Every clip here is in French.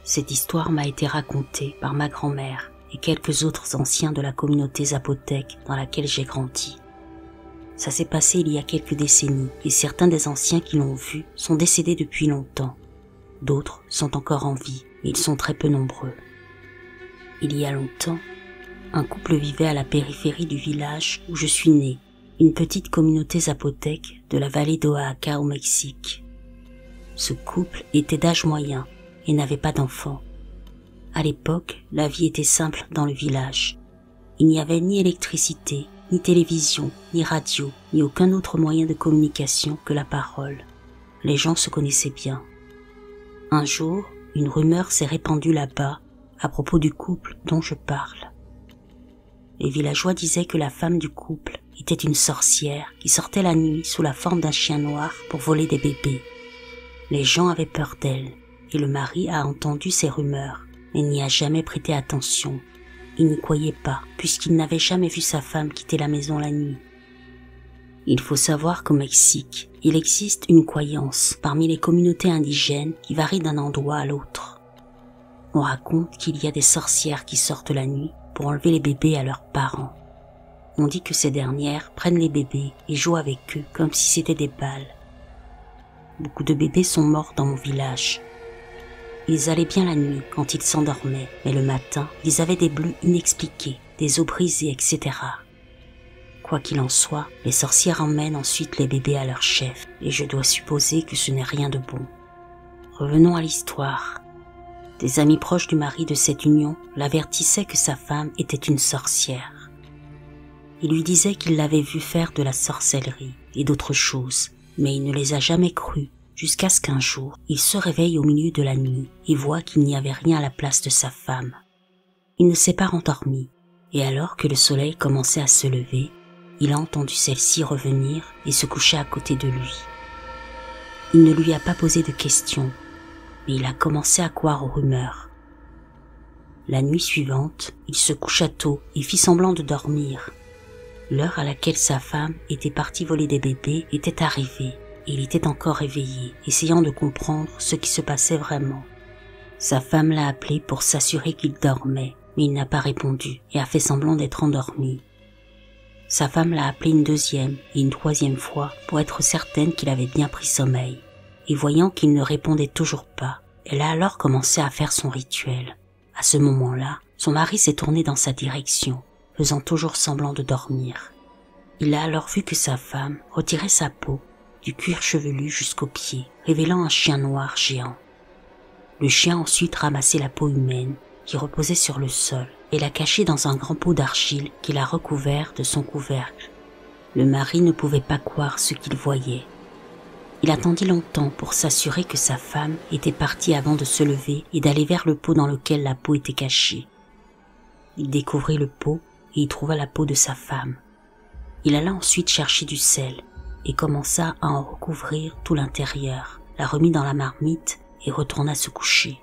Cette histoire m'a été racontée par ma grand-mère et quelques autres anciens de la communauté zapotèque dans laquelle j'ai grandi. Ça s'est passé il y a quelques décennies et certains des anciens qui l'ont vu sont décédés depuis longtemps. D'autres sont encore en vie, mais ils sont très peu nombreux. Il y a longtemps, un couple vivait à la périphérie du village où je suis né, une petite communauté zapotèque de la vallée d'Oaxaca au Mexique. Ce couple était d'âge moyen et n'avait pas d'enfants. À l'époque, la vie était simple dans le village. Il n'y avait ni électricité, ni télévision, ni radio, ni aucun autre moyen de communication que la parole. Les gens se connaissaient bien. Un jour, une rumeur s'est répandue là-bas à propos du couple dont je parle. Les villageois disaient que la femme du couple était une sorcière qui sortait la nuit sous la forme d'un chien noir pour voler des bébés. Les gens avaient peur d'elle et le mari a entendu ces rumeurs mais n'y a jamais prêté attention. Il n'y croyait pas puisqu'il n'avait jamais vu sa femme quitter la maison la nuit. Il faut savoir qu'au Mexique, il existe une croyance parmi les communautés indigènes qui varie d'un endroit à l'autre. On raconte qu'il y a des sorcières qui sortent la nuit pour enlever les bébés à leurs parents. On dit que ces dernières prennent les bébés et jouent avec eux comme si c'était des balles. Beaucoup de bébés sont morts dans mon village. Ils allaient bien la nuit quand ils s'endormaient, mais le matin, ils avaient des bleus inexpliqués, des os brisés, etc. Quoi qu'il en soit, les sorcières emmènent ensuite les bébés à leur chef, et je dois supposer que ce n'est rien de bon. Revenons à l'histoire. Des amis proches du mari de cette union l'avertissaient que sa femme était une sorcière. Ils lui disaient qu'il l'avait vue faire de la sorcellerie et d'autres choses, mais il ne les a jamais crues, jusqu'à ce qu'un jour, il se réveille au milieu de la nuit et voit qu'il n'y avait rien à la place de sa femme. Il ne s'est pas rendormi, et alors que le soleil commençait à se lever, il a entendu celle-ci revenir et se coucher à côté de lui. Il ne lui a pas posé de questions, mais il a commencé à croire aux rumeurs. La nuit suivante, il se coucha tôt et fit semblant de dormir. L'heure à laquelle sa femme était partie voler des bébés était arrivée et il était encore éveillé, essayant de comprendre ce qui se passait vraiment. Sa femme l'a appelé pour s'assurer qu'il dormait, mais il n'a pas répondu et a fait semblant d'être endormi. Sa femme l'a appelé une deuxième et une troisième fois pour être certaine qu'il avait bien pris sommeil. Et voyant qu'il ne répondait toujours pas, elle a alors commencé à faire son rituel. À ce moment-là, son mari s'est tourné dans sa direction, faisant toujours semblant de dormir. Il a alors vu que sa femme retirait sa peau, du cuir chevelu jusqu'aux pieds, révélant un chien noir géant. Le chien a ensuite ramassé la peau humaine qui reposait sur le sol et l'a cachée dans un grand pot d'argile qu'il a recouvert de son couvercle. Le mari ne pouvait pas croire ce qu'il voyait. Il attendit longtemps pour s'assurer que sa femme était partie avant de se lever et d'aller vers le pot dans lequel la peau était cachée. Il découvrit le pot et y trouva la peau de sa femme. Il alla ensuite chercher du sel et commença à en recouvrir tout l'intérieur, la remit dans la marmite et retourna se coucher.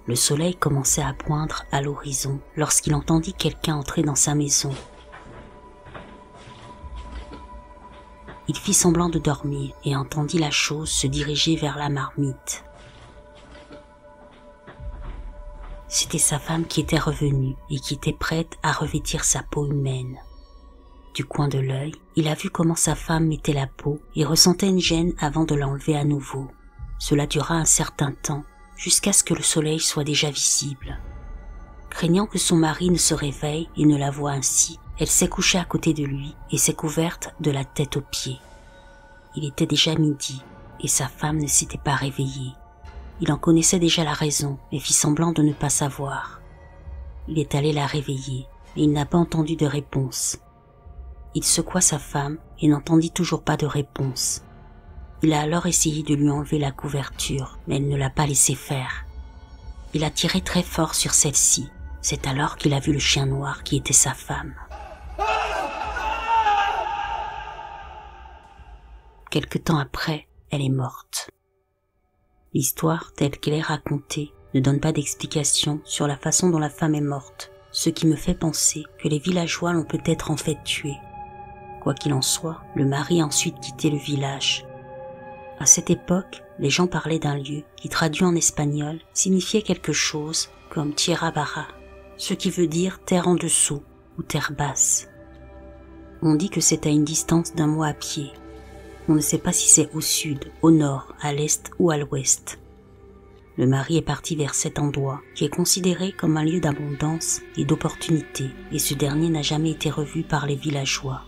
Le soleil commençait à poindre à l'horizon lorsqu'il entendit quelqu'un entrer dans sa maison. Il fit semblant de dormir et entendit la chose se diriger vers la marmite. C'était sa femme qui était revenue et qui était prête à revêtir sa peau humaine. Du coin de l'œil, il a vu comment sa femme mettait la peau et ressentait une gêne avant de l'enlever à nouveau. Cela dura un certain temps, jusqu'à ce que le soleil soit déjà visible. Craignant que son mari ne se réveille et ne la voie ainsi, elle s'est couchée à côté de lui et s'est couverte de la tête aux pieds. Il était déjà midi et sa femme ne s'était pas réveillée. Il en connaissait déjà la raison mais fit semblant de ne pas savoir. Il est allé la réveiller mais il n'a pas entendu de réponse. Il secoua sa femme et n'entendit toujours pas de réponse. Il a alors essayé de lui enlever la couverture mais elle ne l'a pas laissé faire. Il a tiré très fort sur celle-ci. C'est alors qu'il a vu le chien noir qui était sa femme. Quelque temps après, elle est morte. L'histoire, telle qu'elle est racontée, ne donne pas d'explication sur la façon dont la femme est morte, ce qui me fait penser que les villageois l'ont peut-être en fait tuée. Quoi qu'il en soit, le mari a ensuite quitté le village. À cette époque, les gens parlaient d'un lieu qui, traduit en espagnol, signifiait quelque chose comme Tierra Baja, ce qui veut dire terre en dessous ou terre basse. On dit que c'est à une distance d'un mois à pied. On ne sait pas si c'est au sud, au nord, à l'est ou à l'ouest. Le mari est parti vers cet endroit, qui est considéré comme un lieu d'abondance et d'opportunité, et ce dernier n'a jamais été revu par les villageois.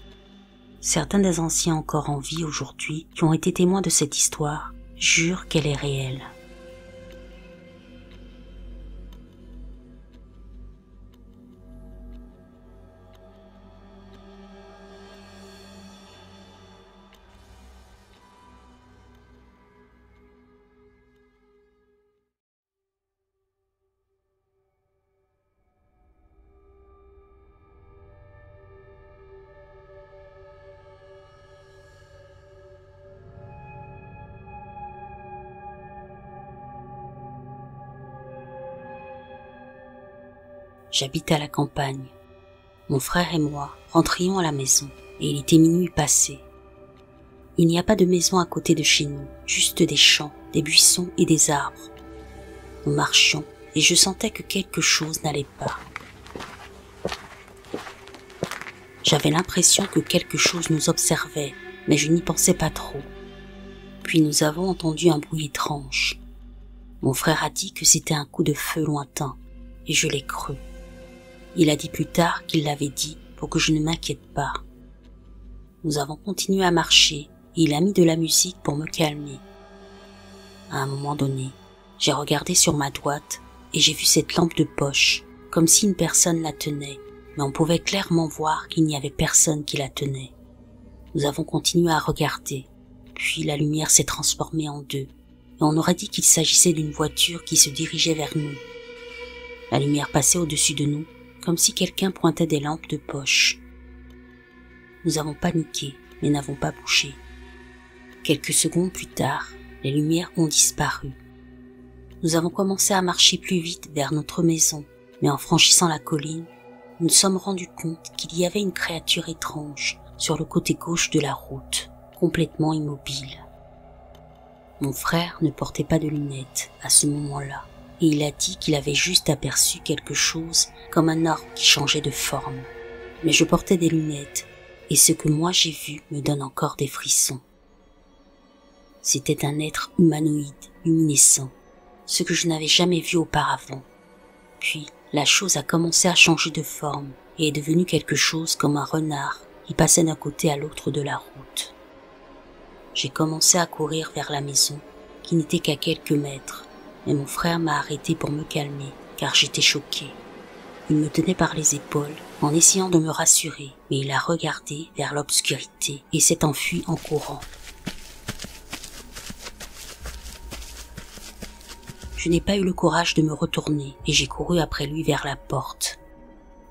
Certains des anciens encore en vie aujourd'hui, qui ont été témoins de cette histoire, jurent qu'elle est réelle. J'habite à la campagne. Mon frère et moi rentrions à la maison et il était minuit passé. Il n'y a pas de maison à côté de chez nous, juste des champs, des buissons et des arbres. Nous marchions et je sentais que quelque chose n'allait pas. J'avais l'impression que quelque chose nous observait, mais je n'y pensais pas trop. Puis nous avons entendu un bruit étrange. Mon frère a dit que c'était un coup de feu lointain et je l'ai cru. Il a dit plus tard qu'il l'avait dit pour que je ne m'inquiète pas. Nous avons continué à marcher et il a mis de la musique pour me calmer. À un moment donné, j'ai regardé sur ma droite et j'ai vu cette lampe de poche, comme si une personne la tenait, mais on pouvait clairement voir qu'il n'y avait personne qui la tenait. Nous avons continué à regarder, puis la lumière s'est transformée en deux, et on aurait dit qu'il s'agissait d'une voiture qui se dirigeait vers nous. La lumière passait au-dessus de nous, comme si quelqu'un pointait des lampes de poche. Nous avons paniqué, mais n'avons pas bougé. Quelques secondes plus tard, les lumières ont disparu. Nous avons commencé à marcher plus vite vers notre maison, mais en franchissant la colline, nous nous sommes rendus compte qu'il y avait une créature étrange sur le côté gauche de la route, complètement immobile. Mon frère ne portait pas de lunettes à ce moment-là, et il a dit qu'il avait juste aperçu quelque chose comme un arbre qui changeait de forme. Mais je portais des lunettes, et ce que moi j'ai vu me donne encore des frissons. C'était un être humanoïde, luminescent, ce que je n'avais jamais vu auparavant. Puis, la chose a commencé à changer de forme, et est devenue quelque chose comme un renard qui passait d'un côté à l'autre de la route. J'ai commencé à courir vers la maison, qui n'était qu'à quelques mètres, mais mon frère m'a arrêté pour me calmer, car j'étais choquée. Il me tenait par les épaules, en essayant de me rassurer, mais il a regardé vers l'obscurité et s'est enfui en courant. Je n'ai pas eu le courage de me retourner et j'ai couru après lui vers la porte.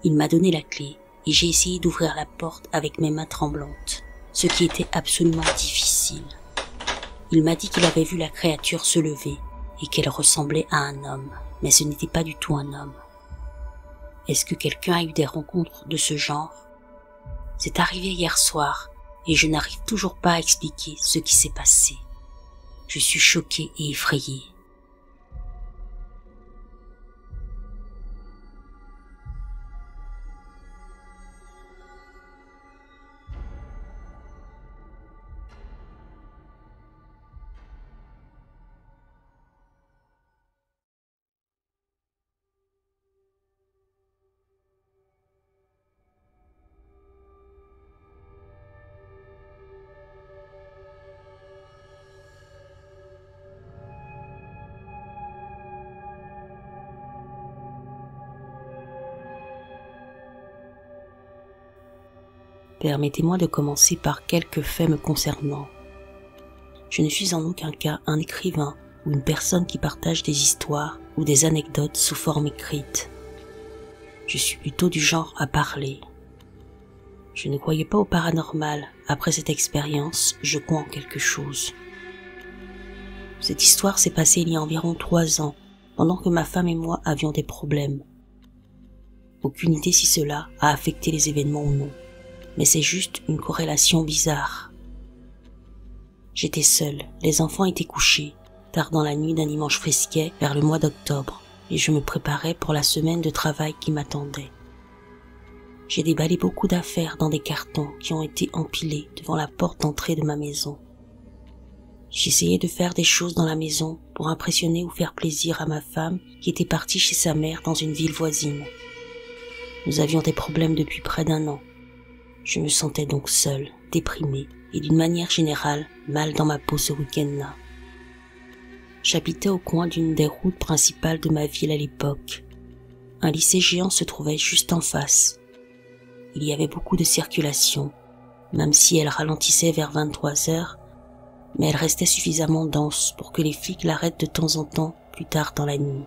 Il m'a donné la clé et j'ai essayé d'ouvrir la porte avec mes mains tremblantes, ce qui était absolument difficile. Il m'a dit qu'il avait vu la créature se lever et qu'elle ressemblait à un homme, mais ce n'était pas du tout un homme. Est-ce que quelqu'un a eu des rencontres de ce genre? C'est arrivé hier soir et je n'arrive toujours pas à expliquer ce qui s'est passé. Je suis choquée et effrayée. Permettez-moi de commencer par quelques faits me concernant. Je ne suis en aucun cas un écrivain ou une personne qui partage des histoires ou des anecdotes sous forme écrite. Je suis plutôt du genre à parler. Je ne croyais pas au paranormal. Après cette expérience, je crois en quelque chose. Cette histoire s'est passée il y a environ 3 ans, pendant que ma femme et moi avions des problèmes. Aucune idée si cela a affecté les événements ou non, mais c'est juste une corrélation bizarre. J'étais seule, les enfants étaient couchés, tard dans la nuit d'un dimanche frisquet vers le mois d'octobre, et je me préparais pour la semaine de travail qui m'attendait. J'ai déballé beaucoup d'affaires dans des cartons qui ont été empilés devant la porte d'entrée de ma maison. J'essayais de faire des choses dans la maison pour impressionner ou faire plaisir à ma femme qui était partie chez sa mère dans une ville voisine. Nous avions des problèmes depuis près d'1 an. Je me sentais donc seule, déprimée et d'une manière générale mal dans ma peau ce week-end-là. J'habitais au coin d'une des routes principales de ma ville à l'époque. Un lycée géant se trouvait juste en face. Il y avait beaucoup de circulation, même si elle ralentissait vers 23h, mais elle restait suffisamment dense pour que les flics l'arrêtent de temps en temps plus tard dans la nuit.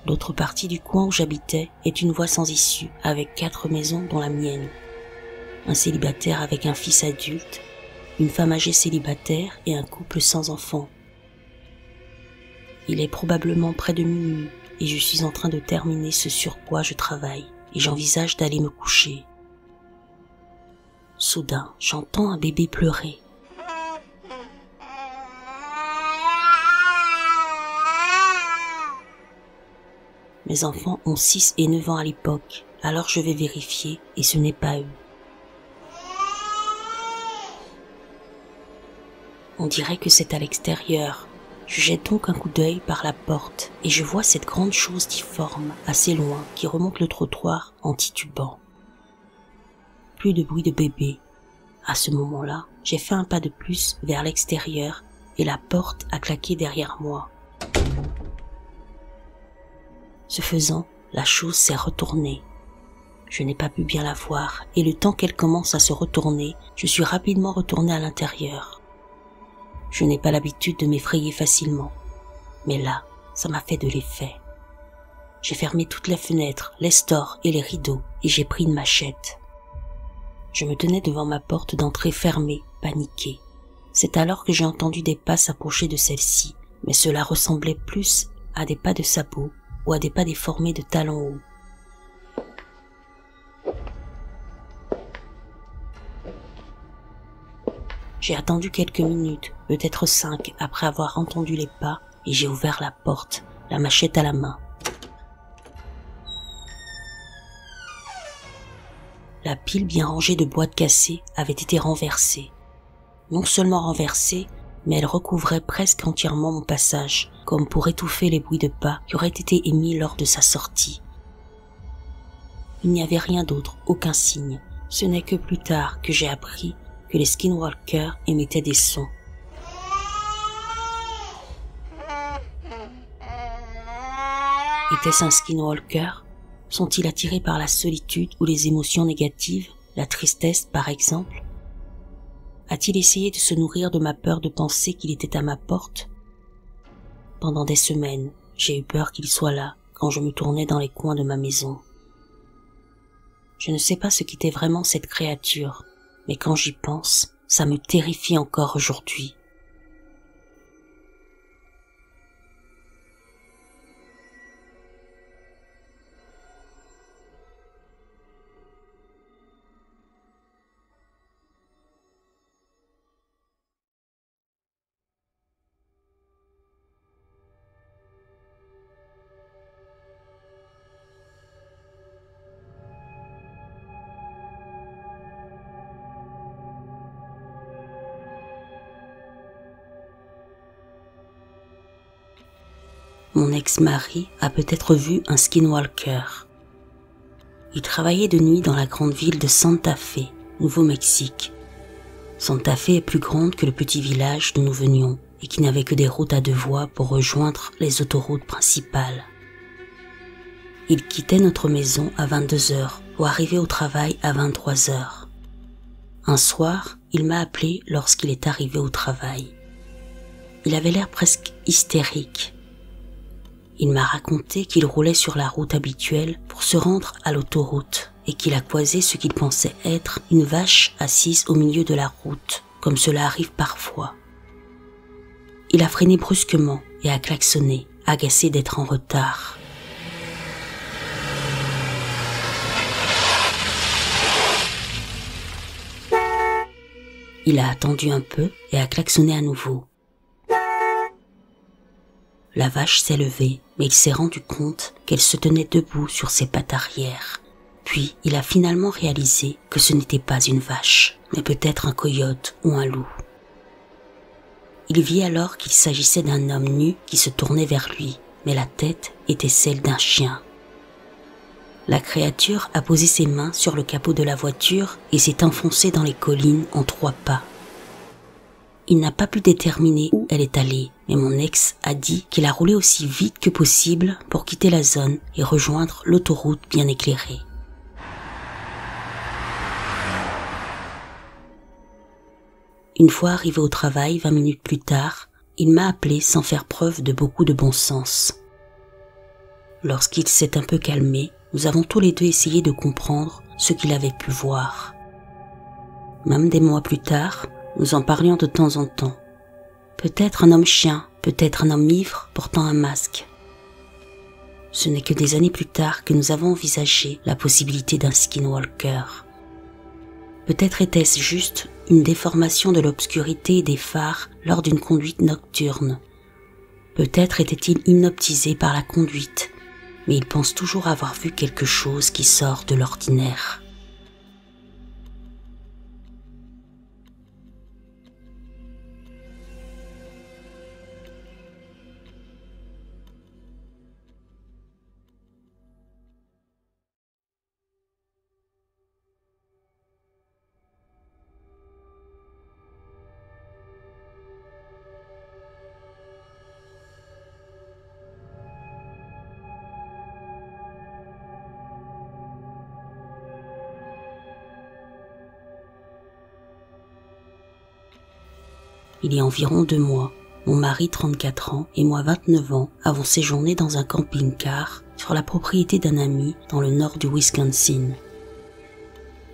L'autre partie du coin où j'habitais est une voie sans issue avec 4 maisons dont la mienne. Un célibataire avec un fils adulte, une femme âgée célibataire et un couple sans enfants. Il est probablement près de minuit et je suis en train de terminer ce sur quoi je travaille et j'envisage d'aller me coucher. Soudain, j'entends un bébé pleurer. Mes enfants ont 6 et 9 ans à l'époque, alors je vais vérifier et ce n'est pas eux. On dirait que c'est à l'extérieur. Je jette donc un coup d'œil par la porte et je vois cette grande chose difforme, assez loin, qui remonte le trottoir en titubant. Plus de bruit de bébé. À ce moment-là, j'ai fait un pas de plus vers l'extérieur et la porte a claqué derrière moi. Ce faisant, la chose s'est retournée. Je n'ai pas pu bien la voir et le temps qu'elle commence à se retourner, je suis rapidement retourné à l'intérieur. Je n'ai pas l'habitude de m'effrayer facilement, mais là, ça m'a fait de l'effet. J'ai fermé toutes les fenêtres, les stores et les rideaux et j'ai pris une machette. Je me tenais devant ma porte d'entrée fermée, paniquée. C'est alors que j'ai entendu des pas s'approcher de celle-ci, mais cela ressemblait plus à des pas de sabots ou à des pas déformés de talons hauts. J'ai attendu quelques minutes, peut-être 5, après avoir entendu les pas, et j'ai ouvert la porte, la machette à la main. La pile bien rangée de boîtes cassées avait été renversée. Non seulement renversée, mais elle recouvrait presque entièrement mon passage, comme pour étouffer les bruits de pas qui auraient été émis lors de sa sortie. Il n'y avait rien d'autre, aucun signe. Ce n'est que plus tard que j'ai appris que les skinwalkers émettaient des sons. Était-ce un skinwalker? Sont-ils attirés par la solitude ou les émotions négatives, la tristesse par exemple? A-t-il essayé de se nourrir de ma peur de penser qu'il était à ma porte? Pendant des semaines, j'ai eu peur qu'il soit là quand je me tournais dans les coins de ma maison. Je ne sais pas ce qu'était vraiment cette créature, mais quand j'y pense, ça me terrifie encore aujourd'hui. Mon ex-mari a peut-être vu un skinwalker. Il travaillait de nuit dans la grande ville de Santa Fe, Nouveau-Mexique. Santa Fe est plus grande que le petit village d'où nous venions et qui n'avait que des routes à 2 voies pour rejoindre les autoroutes principales. Il quittait notre maison à 22h pour arriver au travail à 23h. Un soir, il m'a appelé lorsqu'il est arrivé au travail. Il avait l'air presque hystérique. Il m'a raconté qu'il roulait sur la route habituelle pour se rendre à l'autoroute et qu'il a croisé ce qu'il pensait être une vache assise au milieu de la route, comme cela arrive parfois. Il a freiné brusquement et a klaxonné, agacé d'être en retard. Il a attendu un peu et a klaxonné à nouveau. la vache s'est levée, mais il s'est rendu compte qu'elle se tenait debout sur ses pattes arrière. Puis il a finalement réalisé que ce n'était pas une vache, mais peut-être un coyote ou un loup. Il vit alors qu'il s'agissait d'un homme nu qui se tournait vers lui, mais la tête était celle d'un chien. La créature a posé ses mains sur le capot de la voiture et s'est enfoncée dans les collines en 3 pas. Il n'a pas pu déterminer où elle est allée, mais mon ex a dit qu'il a roulé aussi vite que possible pour quitter la zone et rejoindre l'autoroute bien éclairée. Une fois arrivé au travail 20 minutes plus tard, il m'a appelé sans faire preuve de beaucoup de bon sens. Lorsqu'il s'est un peu calmé, nous avons tous les deux essayé de comprendre ce qu'il avait pu voir. Même des mois plus tard, nous en parlions de temps en temps. Peut-être un homme-chien, peut-être un homme ivre portant un masque. Ce n'est que des années plus tard que nous avons envisagé la possibilité d'un skinwalker. Peut-être était-ce juste une déformation de l'obscurité des phares lors d'une conduite nocturne. Peut-être était-il hypnotisé par la conduite, mais il pense toujours avoir vu quelque chose qui sort de l'ordinaire. Il y a environ 2 mois, mon mari 34 ans et moi 29 ans avons séjourné dans un camping-car sur la propriété d'un ami dans le nord du Wisconsin.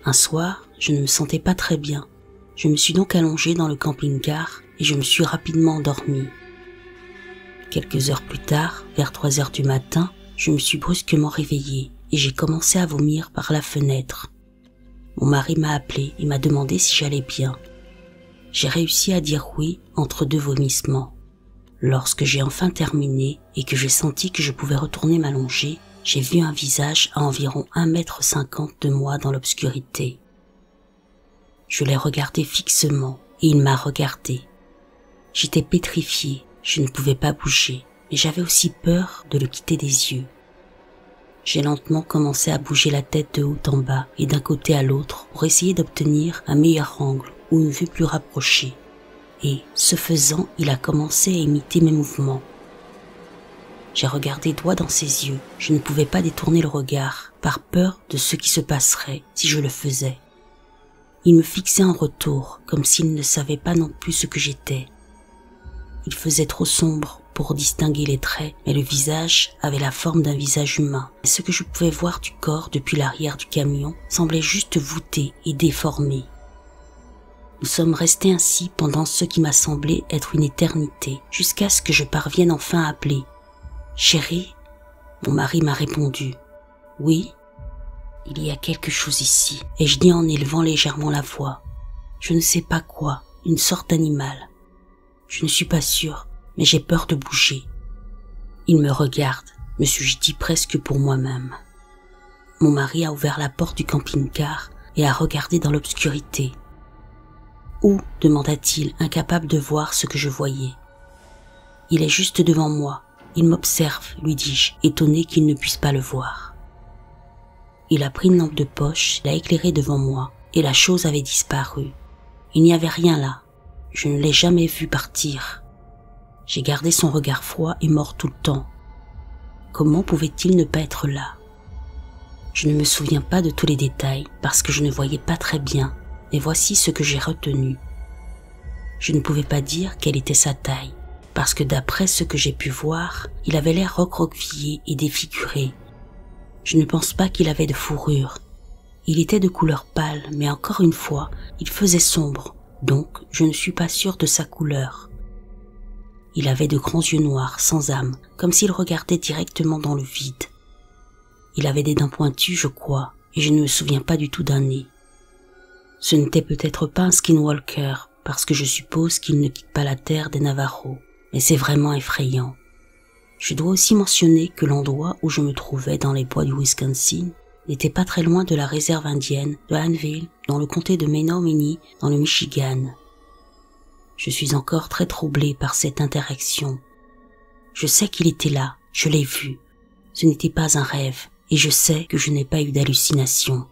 Un soir, je ne me sentais pas très bien. Je me suis donc allongé dans le camping-car et je me suis rapidement endormi. Quelques heures plus tard, vers 3 heures du matin, je me suis brusquement réveillé et j'ai commencé à vomir par la fenêtre. Mon mari m'a appelé et m'a demandé si j'allais bien. J'ai réussi à dire oui entre 2 vomissements. Lorsque j'ai enfin terminé et que j'ai senti que je pouvais retourner m'allonger, j'ai vu un visage à environ 1,50 m de moi dans l'obscurité. Je l'ai regardé fixement et il m'a regardé. J'étais pétrifié, je ne pouvais pas bouger, mais j'avais aussi peur de le quitter des yeux. J'ai lentement commencé à bouger la tête de haut en bas et d'un côté à l'autre pour essayer d'obtenir un meilleur angle ou une vue plus rapprochée. Et, ce faisant, il a commencé à imiter mes mouvements. J'ai regardé droit dans ses yeux. Je ne pouvais pas détourner le regard, par peur de ce qui se passerait si je le faisais. Il me fixait en retour, comme s'il ne savait pas non plus ce que j'étais. Il faisait trop sombre pour distinguer les traits, mais le visage avait la forme d'un visage humain. Et ce que je pouvais voir du corps depuis l'arrière du camion semblait juste voûté et déformé. Nous sommes restés ainsi pendant ce qui m'a semblé être une éternité, jusqu'à ce que je parvienne enfin à appeler. « Chérie ?» Mon mari m'a répondu. « Oui, il y a quelque chose ici. » ai-je dit en élevant légèrement la voix. Je ne sais pas quoi, une sorte d'animal. Je ne suis pas sûre, mais j'ai peur de bouger. Il me regarde, me suis-je dit presque pour moi-même. Mon mari a ouvert la porte du camping-car et a regardé dans l'obscurité. « Où ?» demanda-t-il, incapable de voir ce que je voyais. « Il est juste devant moi. Il m'observe, lui dis-je, étonné qu'il ne puisse pas le voir. » Il a pris une lampe de poche, l'a éclairée devant moi, et la chose avait disparu. Il n'y avait rien là. Je ne l'ai jamais vu partir. J'ai gardé son regard froid et mort tout le temps. Comment pouvait-il ne pas être là? Je ne me souviens pas de tous les détails, parce que je ne voyais pas très bien. Mais voici ce que j'ai retenu. Je ne pouvais pas dire quelle était sa taille, parce que d'après ce que j'ai pu voir, il avait l'air recroquevillé et défiguré. Je ne pense pas qu'il avait de fourrure. Il était de couleur pâle, mais encore une fois, il faisait sombre, donc je ne suis pas sûre de sa couleur. Il avait de grands yeux noirs, sans âme, comme s'il regardait directement dans le vide. Il avait des dents pointues, je crois, et je ne me souviens pas du tout d'un nez. Ce n'était peut-être pas un skinwalker, parce que je suppose qu'il ne quitte pas la terre des Navajos, mais c'est vraiment effrayant. Je dois aussi mentionner que l'endroit où je me trouvais dans les bois du Wisconsin n'était pas très loin de la réserve indienne de Hanneville, dans le comté de Menominee, dans le Michigan. Je suis encore très troublé par cette interaction. Je sais qu'il était là, je l'ai vu. Ce n'était pas un rêve, et je sais que je n'ai pas eu d'hallucination.